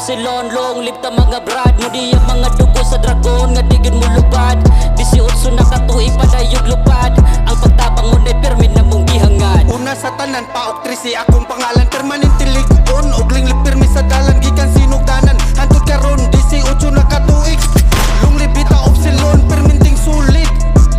Upsilon, long live ta mga brad. Mudi ang mga dugo sa dragon nga digid mo lupad. 18 na katuig padayog lupad. Ang pagtabang mo na'y permin na mong gihangad. Una sa tanan, paok 13 akong pangalan. Permanente ligon, ugling lipirmi sa dalan. Gikan sinugdanan, hantod karon 18 na katuig. Lunglibita Upsilon, perminting sulit.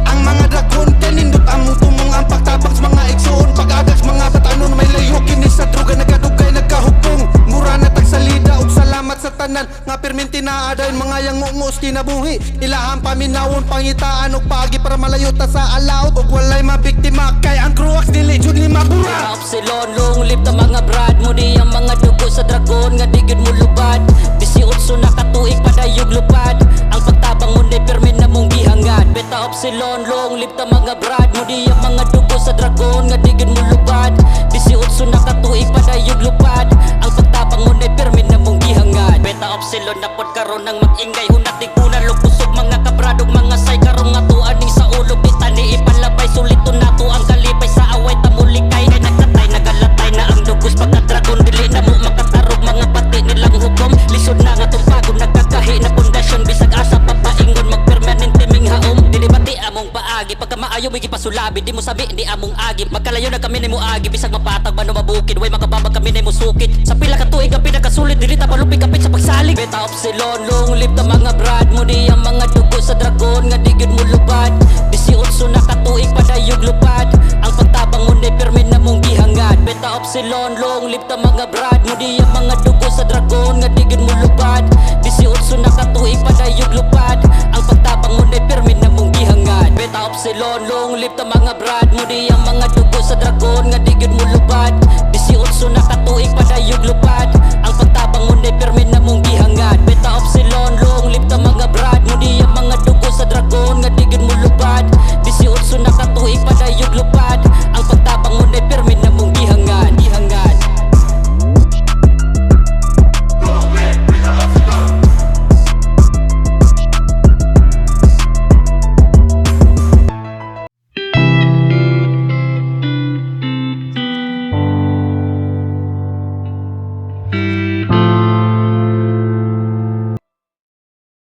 Ang mga dragon, kanindot ang tumong. Ang pagtabang sa mga igsoon, pag-agas mga batanon. May layo kini sa droga, nagadugay, nagkahupong. Mura na tagsalida, ug salamat sa tanan. Nga perminti na adayon, mga yang ngungos kinabuhi. Ilahang paminawon, pangitaan ug paagi para malayo ta sa alaot. Ug walay mabiktima, kay ang Cruax dili jud ni mabura. Upsilon, long live ta mga brad. Mudi ang mga dugo sa dragon nga digid mo lupad. 18 na katuig padayog lupad. Ang pagtabang mo na'y permin na mong gihangad. Beta Upsilon, long live ta mga brad. Mudi ang mga dugo sa dragon nga digid mo lupad. 18 na katuig padayog lupad. Ang pagtabang mo na'y permin na mong gihangad. Beta Upsilon na pod karon nang mag-ingay. Hunat tiguna lukusog mga kabradog mga say karong nga tuan ning sa ulo. Bitani ipalabay sulito nato ang kalipay sa away tamulikay. Kay nagtatay nagalatay na ang dugos pagka-dragon. Dili na mo makatarog mga pati nilang hukom. Lisod na nga tong pagod nagkakahi na pundasyon. Bisag asa papaingon magpermanente ming haom. Dili bati among paagi pagka maayo may gipasulabi. Di mo sabi di among agi. Magkalayo na kami ni mo agi. Bisag mapatag ba no mabukid. Way makababag kami ni mo sukit. Sa pila ka tuig ang pinakasulit. Dili ta malupig kapit sa pagsalig. Beta Upsilon, long live ta mga brad. Mudi